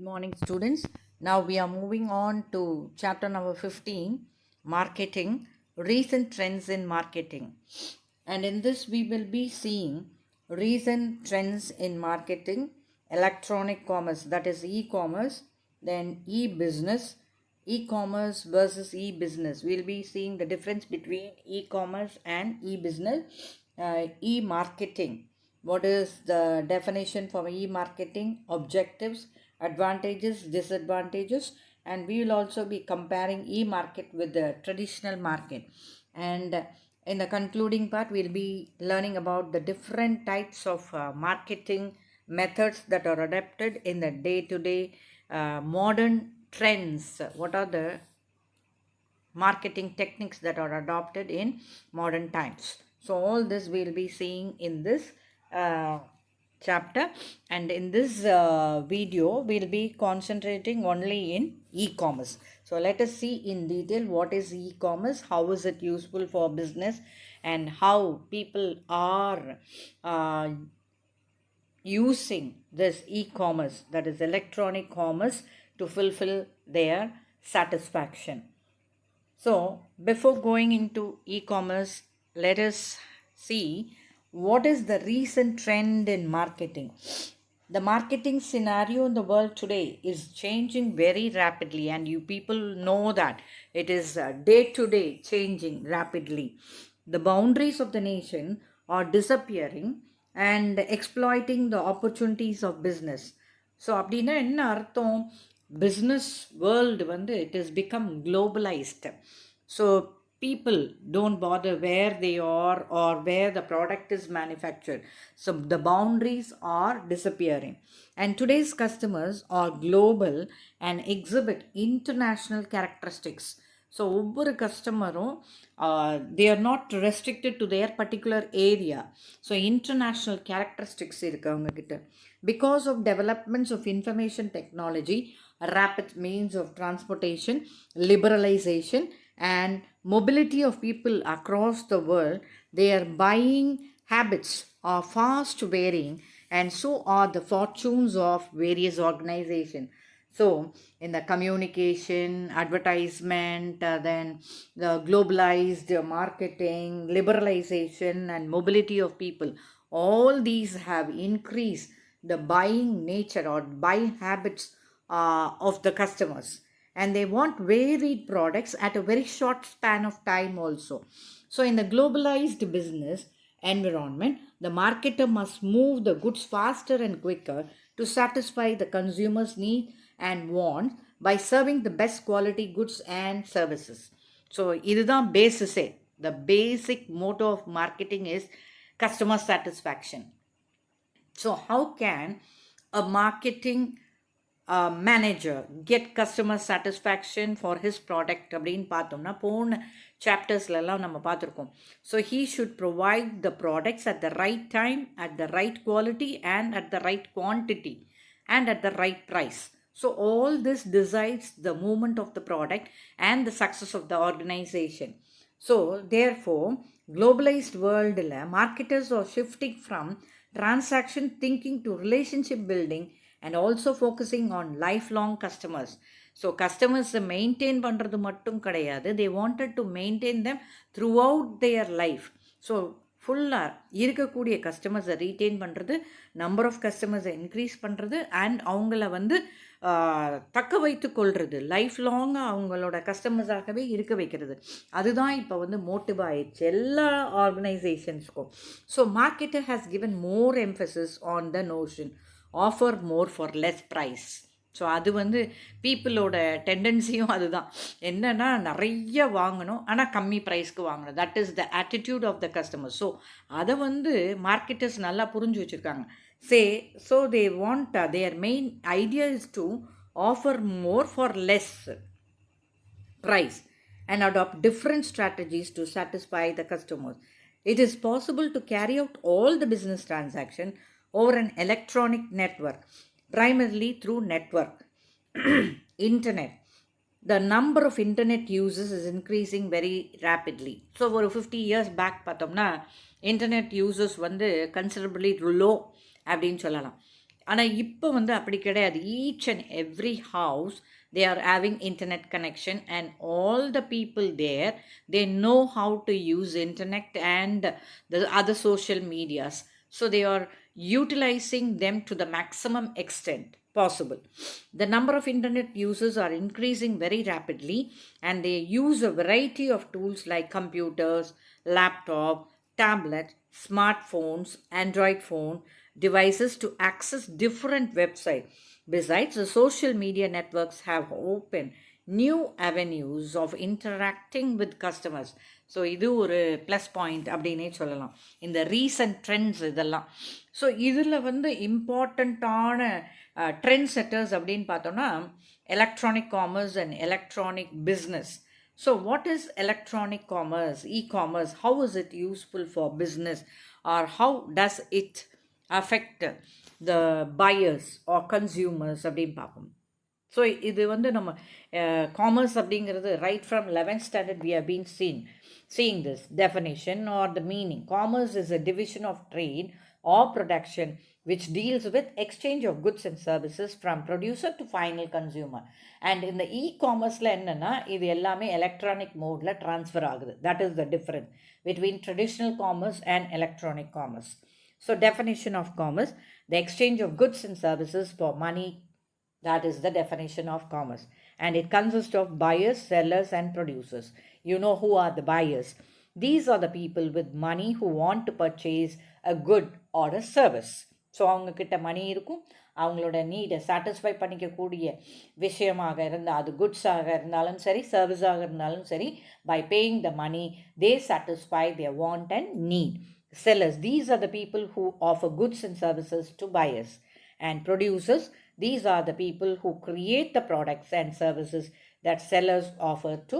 morning, students. Now we are moving on to chapter number 15, marketing, recent trends in marketing. And in this, we will be seeing recent trends in marketing, electronic commerce, that is e-commerce, then e-business, e-commerce versus e-business. We'll be seeing the difference between e-commerce and e-business, e-marketing. What is the definition for e-marketing? Objectives, advantages, disadvantages, and we will also be comparing e-market with the traditional market. And in the concluding part, we'll be learning about the different types of marketing methods that are adapted in the day-to-day modern trends. What are the marketing techniques that are adopted in modern times? So all this we'll be seeing in this chapter, and in this video we'll be concentrating only in e-commerce. So let us see in detail what is e-commerce, how is it useful for business, and how people are using this e-commerce, that is electronic commerce, to fulfill their satisfaction. So before going into e-commerce, let us see what is the recent trend in marketing. The marketing scenario in the world today is changing very rapidly, and you people know that it is day to day changing rapidly. The boundaries of the nation are disappearing and exploiting the opportunities of business. So அப்படின்னா என்ன அர்த்தம்? Business world வந்து it is become globalised. So people don't bother where they are or where the product is manufactured. So the boundaries are disappearing. And today's customers are global and exhibit international characteristics. So ஒவ்வொரு கஸ்டமரும் they are not restricted to their particular area. So international characteristics இருக்குது அவங்கக்கிட்ட. Because of developments of information technology, rapid means of transportation, liberalization, and mobility of people across the world, their buying habits are fast varying, and so are the fortunes of various organizations. So in the communication, advertisement, then the globalized marketing, liberalization, and mobility of people, all these have increased the buying nature or buying habits of the customers, and they want varied products at a very short span of time also. So in the globalized business environment, the marketer must move the goods faster and quicker to satisfy the consumer's need and want by serving the best quality goods and services. So இதுதான் பேசிஸே. The basic motto of marketing is customer satisfaction. So how can a marketing manager get customer satisfaction for his product அப்படின்னு பார்த்தோம்னா போன சாப்டர்ஸ்லாம் நம்ம பார்த்துருக்கோம். So he should provide the products at the right time, at the right quality, and at the right quantity, and at the right price. So all this decides the movement of the product and the success of the organization. So therefore, globalized world marketers are shifting from transaction thinking to relationship building and also focusing on lifelong customers. So customers maintain பண்ணுறது மட்டும் கிடையாது, they wanted to maintain them throughout their life. So ஃபுல்லாக இருக்கக்கூடிய கஸ்டமர்ஸை retain பண்ணுறது, number of கஸ்டமர்ஸை increase பண்ணுறது, and அவங்கள வந்து தக்க வைத்து கொள்வது, லைஃப் லாங்காக அவங்களோட கஸ்டமர்ஸாகவே இருக்க வைக்கிறது. அதுதான் இப்போ வந்து மோட்டிவ் ஆயிடுச்சு எல்லா ஆர்கனைசேஷன்ஸ்க்கும். So marketer has given more emphasis on the notion offer more for less price. So அது வந்து பீப்புளோட டெண்டன்சியும் அதுதான். என்னென்னா நிறைய வாங்கணும் ஆனால் கம்மி ப்ரைஸ்க்கு வாங்கணும். That is the attitude of the customer. So அதை வந்து மார்க்கெட்டர்ஸ் நல்லா புரிஞ்சு வச்சுருக்காங்க. So they want, their main idea is to offer more for less price and adopt different strategies to satisfy the customers. It is possible to carry out all the business transaction over an electronic network, primarily through network, internet. The number of internet users is increasing very rapidly. So for 50 years back பார்த்தோம்னா internet users வந்து considerably low அப்படின்னு சொல்லலாம். ஆனால் இப்போ வந்து அப்படி கிடையாது. Each and every house they are having internet connection, and all the people there, they know how to use internet and the other social medias, so they are utilizing them to the maximum extent possible. The number of internet users are increasing very rapidly, and they use a variety of tools like computers, laptop, tablet, smartphones, android phone devices to access different websites. Besides, the social media networks have opened new avenues of interacting with customers. So இது ஒரு plus point அப்படின்னே சொல்லலாம், இந்த recent trends இதெல்லாம். So இதில் வந்து இம்பார்ட்டண்ட்டான trend setters அப்படின்னு பார்த்தோன்னா electronic commerce and electronic business. So what is electronic commerce, e-commerce? How is it useful for business, or how does it affect the buyers or consumers அப்படின்னு பார்ப்போம். So இது வந்து நம்ம காமர்ஸ் அப்படிங்கிறது right from 11th standard we have been seeing this definition or the meaning. Commerce is a division of trade or production which deals with exchange of goods and services from producer to final consumer. And in the e-commerceல என்னன்னா இது எல்லாமே electronic மோடில் transfer ஆகுது. That is the difference between traditional commerce and electronic commerce. So definition of commerce: the exchange of goods and services for money. That is the definition of commerce. And it consists of buyers, sellers, and producers. You know who are the buyers. These are the people with money who want to purchase a good or a service. So அவங்கக்கிட்ட மணி இருக்கும், அவங்களோட நீடை satisfy பண்ணிக்கக்கூடிய விஷயமாக இருந்தால், அது குட்ஸாக இருந்தாலும் சரி, சர்வீஸாக இருந்தாலும் சரி, by paying the money they satisfy their want and need. Sellers, these are the people who offer goods and services to buyers. And producers, these are the people who create the products and services that sellers offer to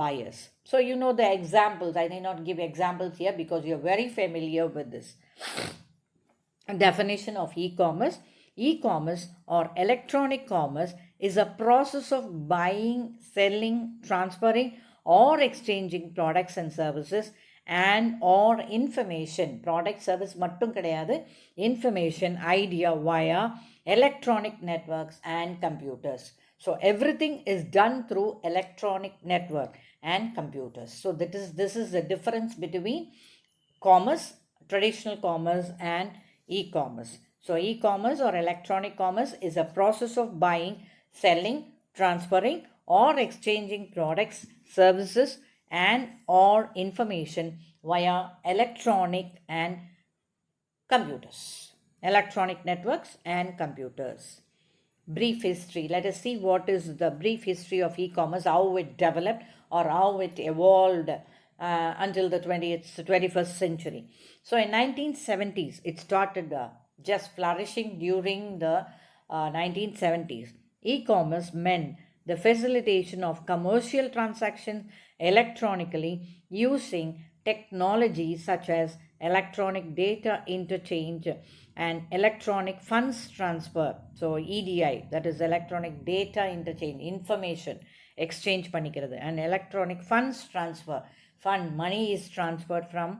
buyers. So you know the examples. I may not give examples here because you're very familiar with this. Definition of e-commerce: e-commerce or electronic commerce is a process of buying, selling, transferring, or exchanging products and services and or information. Product service mattum kedaiyadu, information, idea via electronic networks and computers. So everything is done through electronic network and computers. So this is the difference between commerce, traditional commerce, and e-commerce. So e-commerce or electronic commerce is a process of buying, selling, transferring, or exchanging products, services, and or information via electronic and computers, electronic networks and computers. Brief history. Let us see what is the brief history of e-commerce, how it developed or how it evolved until the 21st century. So in 1970s, it started just flourishing during the 1970s. E-commerce meant the facilitation of commercial transactions electronically using technologies such as electronic data interchange and electronic funds transfer. So EDI, that is electronic data interchange, information exchange பண்ணிக்கிறது, and electronic funds transfer. Fund money is transferred from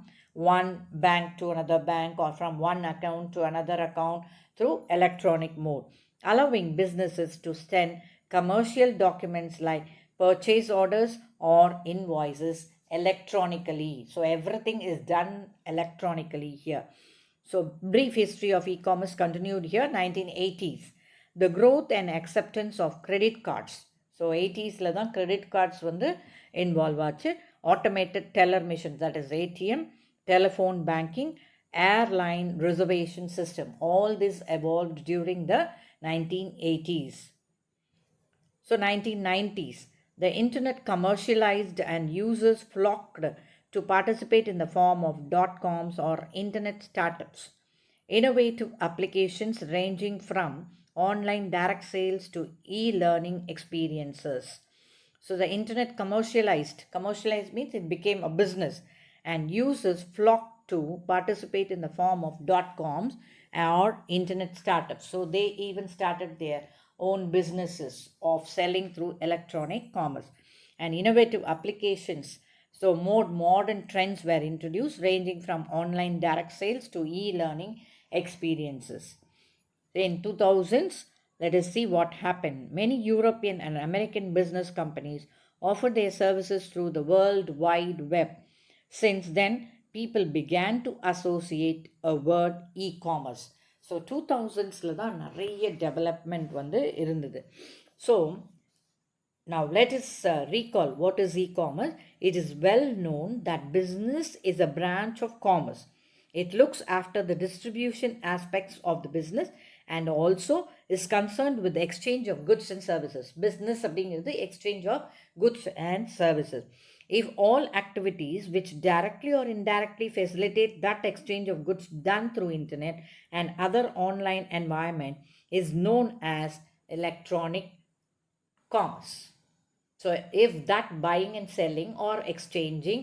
one bank to another bank or from one account to another account through electronic mode, allowing businesses to send commercial documents like purchase orders or invoices electronically. So everything is done electronically here. So brief history of e-commerce continued here. 1980s, the growth and acceptance of credit cards. So 80s தான் credit cards வந்து involve ஆச்சு. Automated teller machines, that is ATM, telephone banking, airline reservation system. All this evolved during the 1980s. So 1990s, the internet commercialized and users flocked to participate in the form of .coms or internet startups. Innovative applications ranging from online direct sales to e-learning experiences. So the internet commercialized. Commercialized means it became a business, and users flocked to participate in the form of .coms or internet startups. So they even started their own businesses of selling through electronic commerce. And innovative applications. So more modern trends were introduced, ranging from online direct sales to e-learning experiences. In 2000s, let us see what happened. Many European and American business companies offer their services through the World Wide Web. Since then, people began to associate a word e-commerce. So 2000ஸில் தான் நிறைய development வந்து இருந்தது. So now let us recall what is e-commerce. It is well known that business is a branch of commerce. It looks after the distribution aspects of the business and also is concerned with the exchange of goods and services. Business being the exchange of goods and services. If all activities which directly or indirectly facilitate that exchange of goods done through internet and other online environment is known as electronic commerce. So if that buying and selling or exchanging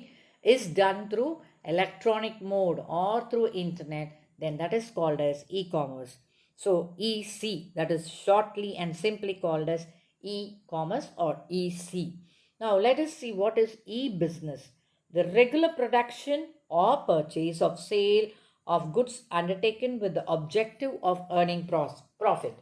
is done through electronic mode or through internet, then that is called as e-commerce. So EC, that is shortly and simply called as e-commerce or EC. Now let us see what is e-business. The regular production or purchase of sale of goods undertaken with the objective of earning profit.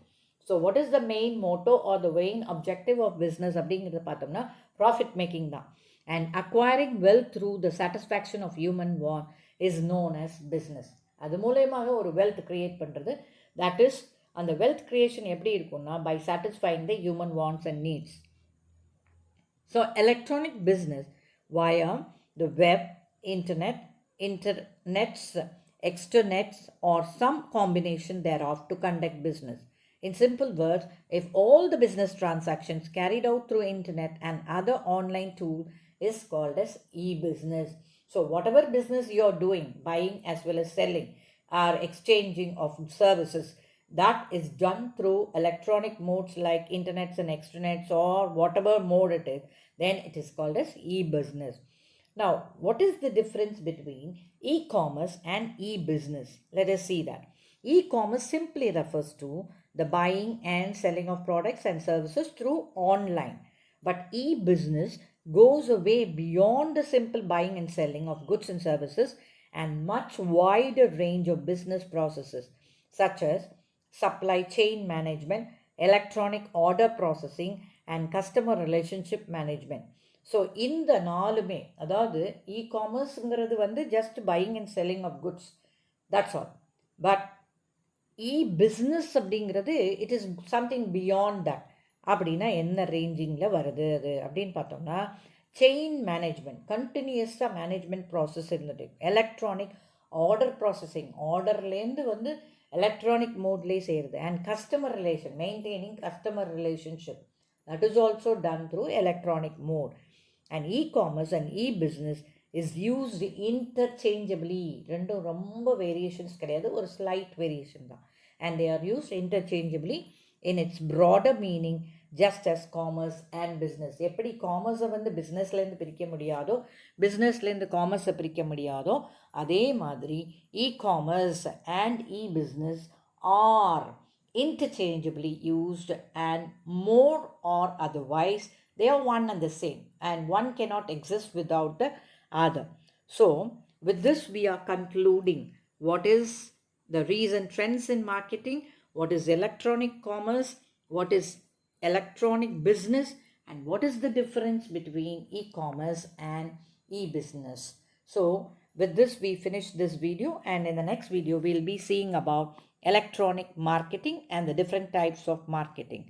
So what is the main motto or the main objective of business அப்படிங்கிறது பார்த்தோம்னா profit making தான். And acquiring wealth through the satisfaction of human want is known as business. அது மூலயமாக ஒரு wealth create பண்ணுறது. That is, அந்த wealth creation எப்படி இருக்கும்னா by satisfying the human wants and needs. So electronic business via the web, internets, externets or some combination thereof to conduct business. In simple words, if all the business transactions carried out through internet and other online tool is called as e-business. So whatever business you are doing, buying as well as selling or exchanging of services, that is done through electronic modes like internets and extranets or whatever mode it is, then it is called as e-business. Now, what is the difference between e-commerce and e-business? Let us see that. E-commerce simply refers to the buying and selling of products and services through online. But e-business goes away beyond the simple buying and selling of goods and services and much wider range of business processes such as supply chain management, electronic order processing and customer relationship management. So இந்த நாலுமே, அதாவது இ-காமர்ஸுங்கிறது வந்து just buying and selling of goods, that's all. But e-business அப்படிங்கிறது it is something beyond that. அப்படின்னா என்ன ரேஞ்சிங்கில் வருது அது அப்படின்னு பார்த்தோம்னா, செயின் மேனேஜ்மெண்ட், கண்டினியூஸாக மேனேஜ்மெண்ட் ப்ராசஸ் இருந்துட்டு, எலக்ட்ரானிக் ஆர்டர் ப்ராசஸிங், ஆர்டர்லேருந்து வந்து எலக்ட்ரானிக் மோட்லேயே செய்கிறது, and customer relation, maintaining customer relationship, that is also done through electronic mode. And e-commerce and e-business is used interchangeably. ரெண்டும் ரொம்ப வேரியேஷன்ஸ் கிடையாது, ஒரு ஸ்லைட் வேரியேஷன் தான். And they are used interchangeably in its broader meaning just as commerce and business. எப்படி காமர்ஸை வந்து பிஸ்னஸ்லேருந்து பிரிக்க முடியாதோ, பிஸ்னஸ்லேருந்து காமர்ஸை பிரிக்க முடியாதோ, அதே மாதிரி e-commerce and e-business are interchangeably used and more or otherwise they are one and the same, and one cannot exist without the other. So with this we are concluding what is the recent trends in marketing, what is electronic commerce, what is electronic business, and what is the difference between e-commerce and e-business. So with this we finish this video, and in the next video we'll be seeing about electronic marketing and the different types of marketing.